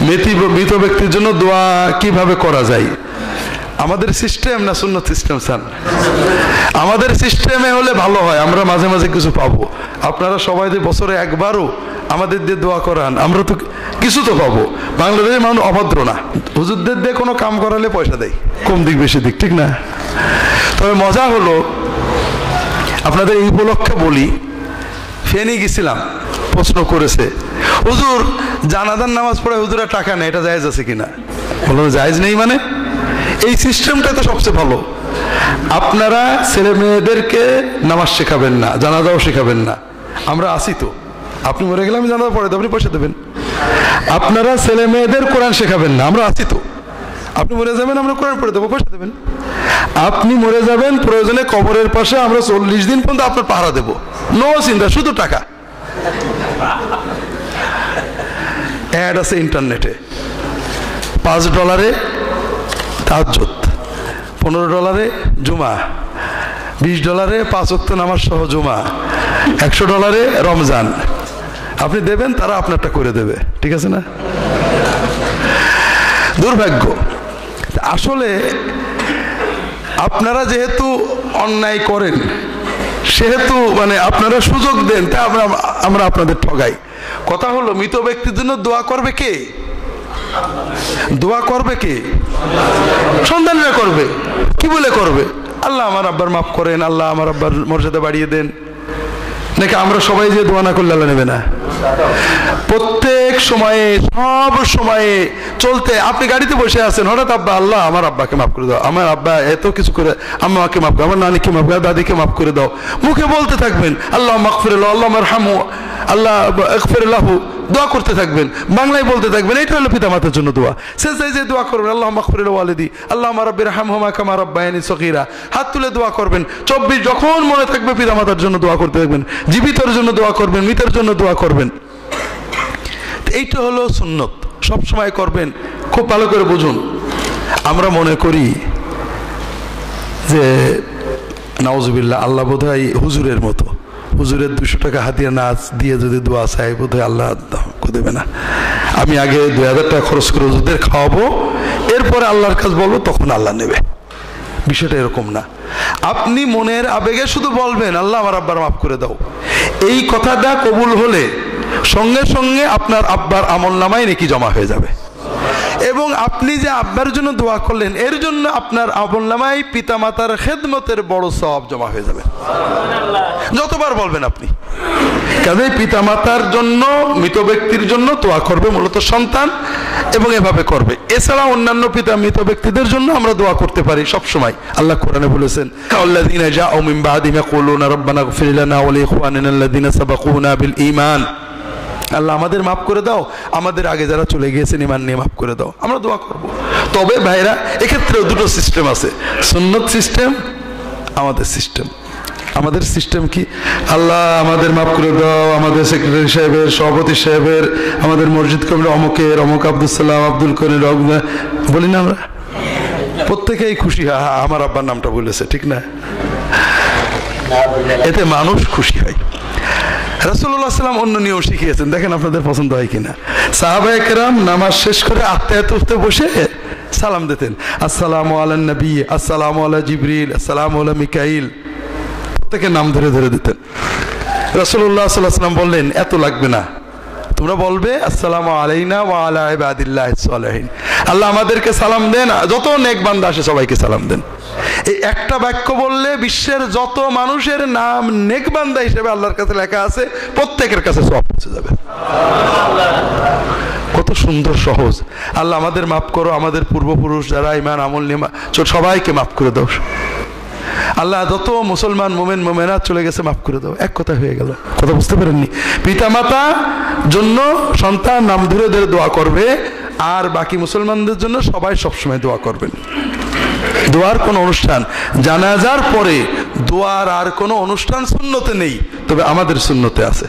মৃত ব্যক্তির জন্য দোয়া কিভাবে করা যায়? আমাদের সিস্টেম না সুন্নত সিস্টেম স্যার? আমাদের সিস্টেমে হলে ভালো হয়, আমরা মাঝে মাঝে কিছু পাবো। আপনারা সবাই যে বছরে একবারও আমাদের দিয়ে দোয়া করান, আমরা তো কিছু তো পাবো। বাংলাদেশের মানুষ অভদ্র না, হুজুরদের দিয়ে কোনো কাম করালে পয়সা দেয়, কম দিক বেশি দিক, ঠিক না? তবে মজা হলো, আপনাদের এই উপলক্ষে বলি, ফেনী গেছিলাম, প্রশ্ন করেছে হুজুর জানাজার নামাজ পড়ে হুজুরের টাকা নেই, এটা জায়েজ আছে কিনা? বললাম জায়েজ নেই মানে? এই সিস্টেমটা তো সবচেয়ে ভালো। আপনারা ছেলে মেয়েদেরকে নামাজ শেখাবেন না, জানাজাও শেখাবেন না, আমরা আসি তো। আপনি মরে গেলে আমি জানাজা পড়ে দেব, আপনি পয়সা দেবেন। আপনারা ছেলে মেয়েদের কোরআন শেখাবেন না, আমরা আসি তো। আপনি মরে যাবেন, আমরা কোরআন পড়ে দেবো, পয়সা দেবেন। আপনি মরে যাবেন, প্রয়োজনে কবরের পাশে আমরা 40 দিন পর্যন্ত আপনার পাহারা দেবো, নো চিন্তা, শুধু টাকা। অ্যাড আছে ইন্টারনেটে, $5 তাহাজ্জুদ, $15 জুমা, $20 5 ওয়াক্ত নামাজ সহ জুমা, $100 রমজান। আপনি দেবেন, তারা আপনারটা করে দেবে, ঠিক আছে না? দুর্ভাগ্য। আসলে আপনারা যেহেতু অন্যায় করেন, সেহেতু মানে আপনারা সুযোগ দেন, তা আমরা আপনাদের ঠগাই। কথা হলো, মৃত ব্যক্তির জন্য দোয়া করবে কে? দোয়া করবে কে? সন্তানরা করবে। কি বলে করবে? আল্লাহ আমার আব্বার মাফ করেন, আল্লাহ আমার আব্বার মর্যাদা বাড়িয়ে দেন। নাকি আমরা সবাই যে দোয়া না করলে আল্লাহ নেবে না? প্রত্যেক সময়ে, সব সময়ে চলতে, আপনি গাড়িতে বসে আছেন, হঠাৎ আব্বা, আল্লাহ আমার আব্বাকে মাফ করে দাও, আমার আব্বা এত কিছু করে, আম্মাকে মাফ করে, আমার নানিকে মাফ করে, দাদিকে মাফ করে দাও। মুখে বলতে থাকবেন আল্লাহ মাগফিরাল্লাহ, আল্লাহ মারহামু, আল্লাহ ইগফিরলাহু, দোয়া করতে থাকবেন, বাংলায় বলতে থাকবেন। এটা হলো পিতামাতার জন্য দোয়া। সেজদায় যে দোয়া করবেন, আল্লাহ মাগফিরাল ওয়ালিদি, আল্লাহ রাব্বিরহামহুমা কামা রাব্বায়ানি সগীরা, হাত তুলে দোয়া করবেন। 24 যখন মনে থাকবে পিতামাতার জন্য দোয়া করতে থাকবেন, জীবিতর জন্য দোয়া করবেন, মৃতের জন্য দোয়া করবেন। এইটা হলো সুন্নত, সব সময় করবেন। খুব ভালো করে বুঝুন, আমরা মনে করি যে নাউজুবিল্লাহ, আল্লাহ বোধহয় হুজুরের মতো, হুজুরের 200 টাকা হাতিয়া নাচ দিয়ে যদি দোয়া চাই, বোধহয় আল্লাহ দেবে না। আমি আগে 2000 টাকা খরচ করে হুজুরদের খাওয়াবো, এরপরে আল্লাহর কাছে বলবো, তখন আল্লাহ নেবে। বিষয়টা এরকম না। আপনি মনের আবেগে শুধু বলবেন আল্লাহ আমার আব্বার মাফ করে দাও, এই কথাটা কবুল হলে সঙ্গে সঙ্গে আপনার আব্বার আমলনামায় নেকি জমা হয়ে যাবে। এবং আপনি যে আব্বার জন্য দোয়া করলেন, এর জন্য আপনার আমলনামায় পিতামাতার খেদমতের বড় সওয়াব জমা হয়ে যাবে, যতবার বলবেন আপনি। কাজে পিতামাতার জন্য, মৃত ব্যক্তির জন্য দোয়া করবে মূলত সন্তান, এবং এভাবে করবে। এছাড়া অন্যান্য মৃত ব্যক্তিদের জন্য আমরা দোয়া করতে পারি সব সময়। আল্লাহ কোরআনে বলেছেন, আল্লাযীনা জাউ মিন বাদিহিম ইয়াকুলুনা রাব্বানা ইগফির লানা ওয়া লিইখওয়ানিনা আল্লাযীনা সাবাকুনা বিল ঈমান। আল্লাহ আমাদের মাফ করে দাও, আমাদের আগে যারা চলে গিয়েছেন ঈমান নিয়ে মাফ করে দাও। আমরা দোয়া করব। তবে ভাইরা, এক্ষেত্রেও দুটো সিস্টেম আছে, সুন্নত সিস্টেম, আমাদের সিস্টেম। আমাদের সিস্টেম কি? আল্লাহ আমাদের মাফ করে দাও, আমাদের সেক্রেটারি সাহেবের, সভাপতি সাহেবের, আমাদের মসজিদ কমিটির অমুকের, অমুক আব্দুল সালাম, আব্দুল করিম, বলি না আমরা? প্রত্যেকেই খুশি, আমার আব্বার নামটা বলেছে, ঠিক না? এতে মানুষ খুশি হয়। রাসূলুল্লাহ সাল্লাম অন্য নিয়ম শিখিয়েছেন, দেখেন আপনাদের পছন্দ হয় কিনা। সাহাবায়ে কেরাম নামাজ শেষ করে আত্মায়াতে বসে সালাম দিতেন, আসসালামু আলান নবী, আসসালামু আলা জিবরিল, আসসালামু আলা মিকাইল, প্রত্যেকের নাম ধরে ধরে দিতেন। রাসূলুল্লাহ সাল্লাল্লাহু আলাইহি ওয়াসাল্লাম বললেন, এত লাগবে না, তোমরা বলবে আসসালামু আলাইনা ওয়া আলা ইবাদিল্লাহিস সালিহিন, আল্লাহ আমাদেরকে সালাম দেন, যত নেক বান্দা আসে সবাইকে সালাম দেন। এই একটা বাক্য বললে বিশ্বের যত মানুষের নাম নেক বান্দা হিসেবে আল্লাহর কাছে লেখা আছে, প্রত্যেকের কাছে সওয়াব পৌঁছে যাবে। কত সুন্দর, সহজ। আল্লাহ আমাদের মাফ করো, আমাদের পূর্বপুরুষ যারা ঈমান আমল নিয়ে সবাইকে মাফ করে দাও। আল্লাহ যত মুসলমান মোমেন মোমেনাত চলে গেছে মাফ করে দাও। এক কথা হয়ে গেল। কথা বুঝতে পারেননি? পিতামাতা জন্য সন্তান নাম ধরে ধরে দোয়া করবে, আর বাকি মুসলমানদের জন্য সবাই সবসময় দোয়া করবেন। দোয়ার কোনো অনুষ্ঠান, জানাজার পরে দোয়ার আর কোনো অনুষ্ঠান সুন্নতে নেই, তবে আমাদের সুন্নতে আছে।